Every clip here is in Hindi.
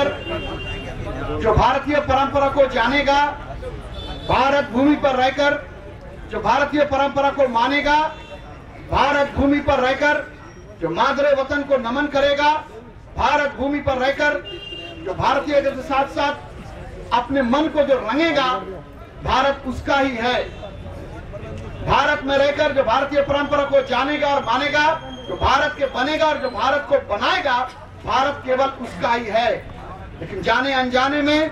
रहकर, जो भारतीय परंपरा को जानेगा, भारत भूमि पर रहकर जो भारतीय परंपरा को मानेगा, भारत भूमि पर रहकर जो मादरे वतन को नमन करेगा, भारत भूमि पर रहकर जो भारतीय के साथ साथ अपने मन को जो रंगेगा, भारत उसका ही है। भारत में रहकर जो भारतीय परंपरा को जानेगा और मानेगा, जो भारत के बनेगा और जो भारत को बनाएगा, भारत केवल उसका ही है। लेकिन जाने अनजाने में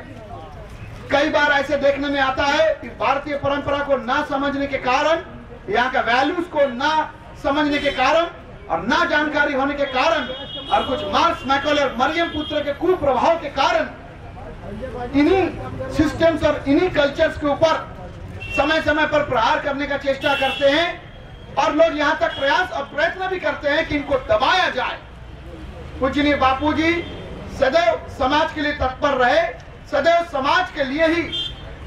कई बार ऐसे देखने में आता है कि भारतीय परंपरा को ना समझने के कारण, यहाँ का वैल्यूज को ना समझने के कारण और ना जानकारी होने के कारण और कुछ मार्क्स मैकॉले मरियम पुत्र के कुप्रभाव के कारण इन्हीं सिस्टम्स और इन्हीं कल्चर्स के ऊपर समय समय पर प्रहार करने का चेष्टा करते हैं और लोग यहाँ तक प्रयास और प्रयत्न भी करते हैं कि इनको दबाया जाए। पूजनीय बापूजी सदैव समाज के लिए तत्पर रहे, सदैव समाज के लिए ही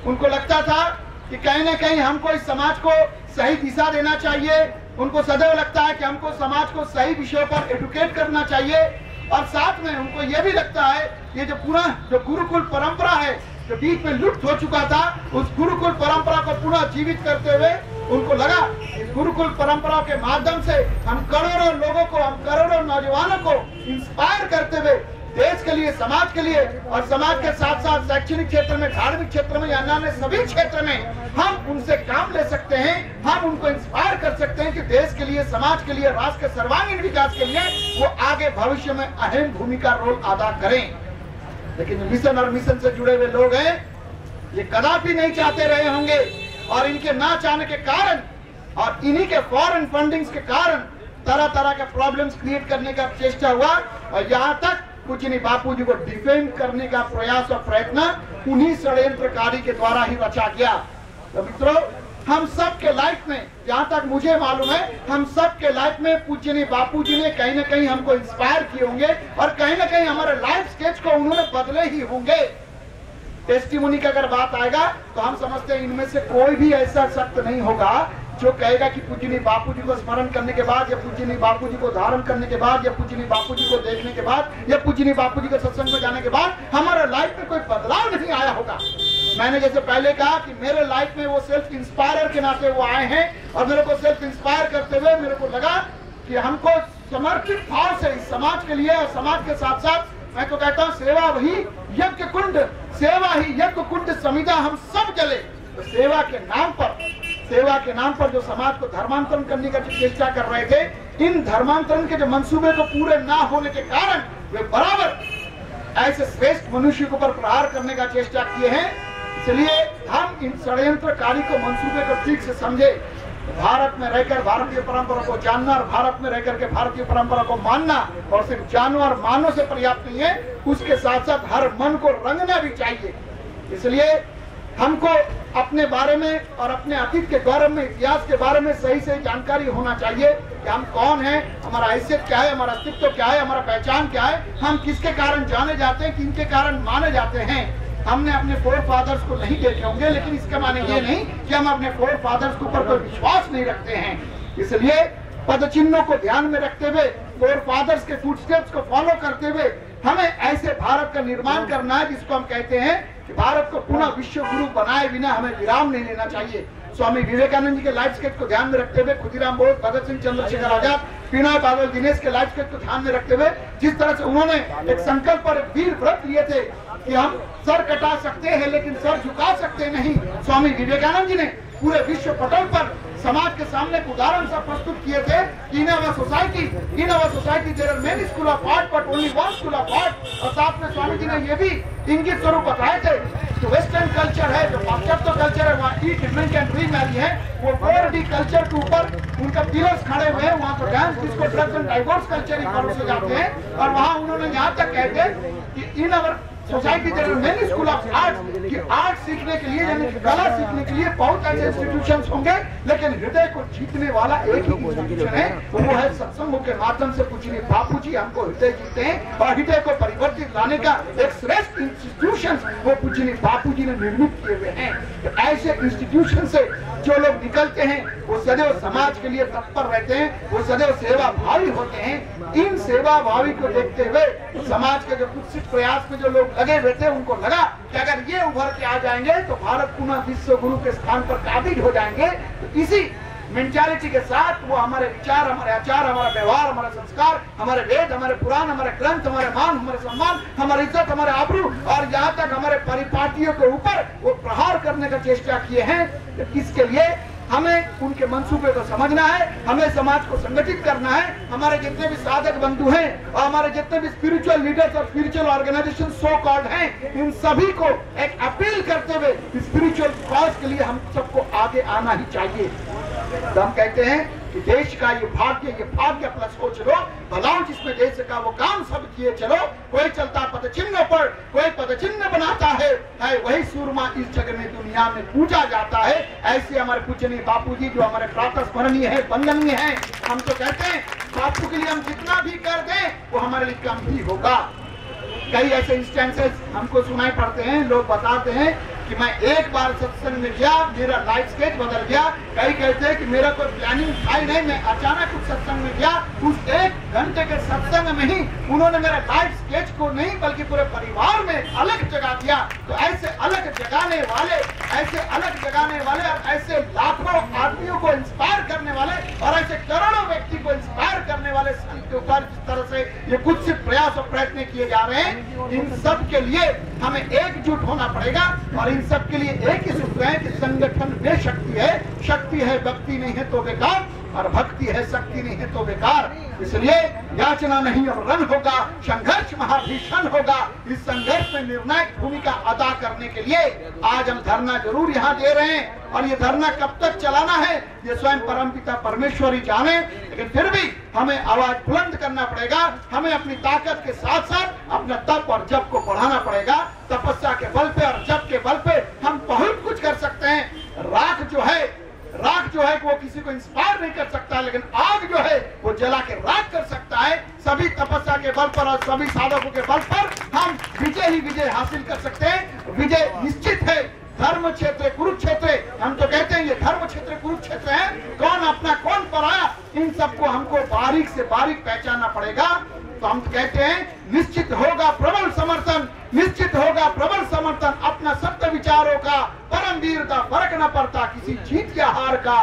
उनको लगता था कि कहीं ना कहीं हमको इस समाज को सही दिशा देना चाहिए। उनको सदैव लगता है कि हमको समाज को सही विषयों पर एडुकेट करना चाहिए और साथ में उनको यह भी लगता है ये जो पूरा जो गुरुकुल परंपरा है जो बीच में लुप्त हो चुका था, उस गुरुकुल परंपरा को पुनः जीवित करते हुए उनको लगा इस गुरुकुल परंपरा के माध्यम से हम करोड़ों लोगों को, हम करोड़ों नौजवानों को इंस्पायर करते हुए देश के लिए, समाज के लिए और समाज के साथ साथ शैक्षणिक क्षेत्र में, धार्मिक क्षेत्र में या अन्य सभी क्षेत्र में हम उनसे काम ले सकते हैं। हम उनको इंस्पायर कर सकते हैं कि देश के लिए, समाज के लिए, राष्ट्र के सर्वांगीण विकास के लिए वो आगे भविष्य में अहम भूमिका रोल अदा करें। लेकिन मिशन और मिशन से जुड़े हुए लोग हैं, ये कदापि नहीं चाहते रहे होंगे और इनके ना चाहने के कारण और इन्हीं के फॉरेन फंडिंग्स के कारण तरह तरह के प्रॉब्लम्स क्रिएट करने का चेष्टा हुआ और यहाँ तक पूजनीय बापूजी को डिफेंड करने का प्रयास और प्रयत्न उन्हीं षड्यंत्रकारी के द्वारा ही रचा गया। तो मित्रों, हम सब के लाइफ में, जहाँ तक मुझे मालूम है, हम सब के लाइफ में पूजनीय बापूजी ने कहीं ना कहीं हमको इंस्पायर किए होंगे और कहीं ना कहीं हमारे लाइफ स्केच को उन्होंने बदले ही होंगे। टेस्टिमोनी का अगर बात आएगा तो हम समझते हैं इनमें से कोई भी ऐसा शख्स नहीं होगा जो कहेगा कि पूजनीय बापूजी को स्मरण करने के बाद या पूजनीय बापूजी को धारण करने के बाद या पूजनीय बापूजी को देखने के बाद या पूजनीय बापूजी के सत्संग में जाने के बाद हमारे लाइफ में कोई बदलाव नहीं आया होगा। मैंने जैसे पहले कहा कि मेरे लाइफ में वो सेल्फ इंस्पायर के नाते वो आए हैं और मेरे को सेल्फ इंस्पायर करते हुए मेरे को लगा कि हमको समर्पित भाव से इस समाज के लिए और समाज के साथ साथ मैं तो कहता हूँ सेवा वही यज्ञ कुंड, सेवा ही यज्ञ कुंड समिधा हम सब जले। तो सेवा के नाम पर जो समाज को धर्मांतरण करने का जो चेष्टा कर रहे थे, इन धर्मांतरण के जो मंसूबे को पूरे ना होने के कारण वे बराबर ऐसे श्रेष्ठ मनुष्य के ऊपर प्रहार करने का चेष्टा किए हैं। इसलिए हम इन षड्यंत्रकारी को मंसूबे को ठीक से समझे। भारत में रहकर भारतीय परंपरा को जानना और भारत में रहकर के भारतीय परंपरा को मानना और सिर्फ जानो और मानो से पर्याप्त नहीं है, उसके साथ साथ हर मन को रंगना भी चाहिए। इसलिए हमको अपने बारे में और अपने अतीत के गौरव में, इतिहास के बारे में सही सही जानकारी होना चाहिए कि हम कौन हैं, हमारा हैसियत क्या है, हमारा अस्तित्व क्या है, हमारा पहचान क्या है, हम किसके कारण जाने जाते हैं, किनके कारण माने जाते हैं। हमने अपने फोर फादर्स को नहीं देखे होंगे, लेकिन इसका माने ये नहीं कि हम अपने फोर फादर्स के ऊपर कोई विश्वास नहीं रखते हैं। इसलिए पद चिन्हों को ध्यान में रखते हुए, फोर फादर्स के फुटस्टेप्स को फॉलो करते हुए हमें ऐसे भारत का निर्माण करना है जिसको हम कहते हैं कि भारत को पुनः विश्व गुरु बनाए बिना हमें विराम नहीं लेना चाहिए। स्वामी विवेकानंद जी के लाइफ स्केच को ध्यान में रखते हुए, खुदीराम बोस, भगत सिंह, चंद्रशेखर आजाद, पीनाय बादल दिनेश के लाइफ स्केच को ध्यान में रखते हुए जिस तरह से उन्होंने एक संकल्प और वीर व्रत लिए थे कि हम सर कटा सकते हैं लेकिन सर झुका सकते नहीं, स्वामी विवेकानंद जी ने पूरे विश्व पटल पर समाज के सामने एक उदाहरण सा प्रस्तुत किए थे कि in our society there are many school of art but only one school of art. और साथ में स्वामी जी ने ये भी इंगित स्वरूप बताए थे कि वेस्टर्न कल्चर है, जो पाश्चात्य कल्चर है, वहाँ ईट ड्रिंक एंड रीमैरी है, वो 4D कल्चर के ऊपर उनका पिलर्स खड़े हुए हैं। वहाँ पर dance, disco, drugs and divorce culture ही परोसे जाते हैं और वहाँ उन्होंने यहाँ तक कहते कि in our society there are many school of art, कि आर्ट सीखने के लिए यानी कला सीखने के लिए बहुत ऐसे इंस्टीट्यूशंस होंगे, लेकिन हृदय को जीतने वाला एक ही इंस्टीट्यूशन है, वो है सत्संगों के माध्यम से पूजनीय बापूजी हमको हृदय जीतते हैं और हृदय को परिवर्तित लाने का एक श्रेष्ठ इंस्टीट्यूशन वो पूजनीय बापूजी ने निर्मित किए हुए हैं। तो ऐसे इंस्टीट्यूशन से जो लोग निकलते हैं वो सदैव समाज के लिए तत्पर रहते हैं, वो सदैव सेवा भावी होते हैं। इन सेवा भावी को देखते हुए समाज के जो कुत्सित प्रयास में जो लोग लगे हुए थे, उनको लगा कि अगर ये उभर के आ जाएंगे तो भारत पुनः विश्व गुरु के स्थान पर काबिज हो जाएंगे। तो इसी मेंटालिटी के साथ वो हमारे विचार, हमारे आचार, हमारा व्यवहार, हमारे संस्कार, हमारे वेद, हमारे पुराण, हमारे ग्रंथ, हमारे मान, हमारे सम्मान, हमारी इज्जत, हमारे आबरू और यहाँ तक हमारे परिपाटियों के ऊपर वो प्रहार करने का चेष्टा किए हैं। तो इसके लिए हमें उनके मंसूबे को समझना है, हमें समाज को संगठित करना है। हमारे जितने भी साधक बंधु हैं और हमारे जितने भी स्पिरिचुअल लीडर्स और स्पिरिचुअल ऑर्गेनाइजेशन सो कॉल्ड हैं, इन सभी को एक अपील करते हुए स्पिरिचुअल कॉज के लिए हम सबको आगे आना ही चाहिए। तो हम कहते हैं कि देश का ये भाग्य अपना सोच लो, भलाओ जिसमें देश का वो काम सब किए चलो। कोई चलता पद चिन्ह पर, कोई पद चिन्ह बनाता है वही सूरमा इस जग में दुनिया में पूजा जाता है। ऐसे हमारे पूजनीय बापूजी जो हमारे प्रातः स्मरणीय है, वंदनीय है। हम तो कहते हैं बापू के लिए हम जितना भी कर दें वो हमारे लिए कम ही होगा। कई ऐसे इंस्टेंसेस हमको सुनाई पड़ते हैं, लोग बताते हैं कि मैं एक बार सत्संग में गया, मेरा लाइफ स्केच बदल गया। कई कहते हैं कि मेरा कोई प्लानिंग था ही नहीं, मैं अचानक उस सत्संग में गया। उस 1 घंटे के सत्संग में ही उन्होंने मेरे लाइफ स्केच को नहीं बल्कि पूरे परिवार में अलग जगा दिया। तो ऐसे अलग जगाने वाले और ऐसे लाखों आदमियों को इंस्पायर करने वाले और ऐसे करोड़ों व्यक्ति को इंस्पायर करने वाले संत के ऊपर जिस तरह से ये कुछ प्रयास और प्रयत्न किए जा रहे हैं, इन सब के लिए हमें एकजुट होना पड़ेगा। और इन सब के लिए एक ही सूत्र है कि संगठन में शक्ति है, शक्ति है भक्ति नहीं है तो बेकार, और भक्ति है शक्ति नहीं है तो बेकार। इसलिए याचना नहीं और रण होगा, संघर्ष महाभीषण होगा। इस संघर्ष में निर्णायक भूमिका अदा करने के लिए आज हम धरना जरूर यहाँ दे रहे हैं। और ये धरना कब तक चलाना है ये स्वयं परमपिता परमेश्वर ही जाने, लेकिन फिर भी हमें आवाज बुलंद करना पड़ेगा। हमें अपनी ताकत के साथ साथ अपना तप और जप को बढ़ाना पड़ेगा। तपस्या के बल पे और जप के बल पे हम बहुत कुछ कर सकते हैं। राख जो है वो किसी को इंस्पायर नहीं कर सकता, लेकिन आग जो है वो जला के राख कर सकता है। सभी तपस्या के बल पर और सभी साधकों के बल पर हम विजय ही विजय हासिल कर सकते हैं। विजय निश्चित है। धर्म क्षेत्र कुरुक्षेत्र, हम तो कहते हैं ये धर्म क्षेत्र कुरुक्षेत्र है। कौन अपना कौन पराया, इन सबको हमको बारीक से बारीक पहचानना पड़ेगा। तो हम कहते हैं निश्चित होगा प्रबल समर्थन, निश्चित होगा प्रबल समर्थन। अपना सत्य विचारों का परम वीर का फर्क न पड़ता, किसी जीत या हार का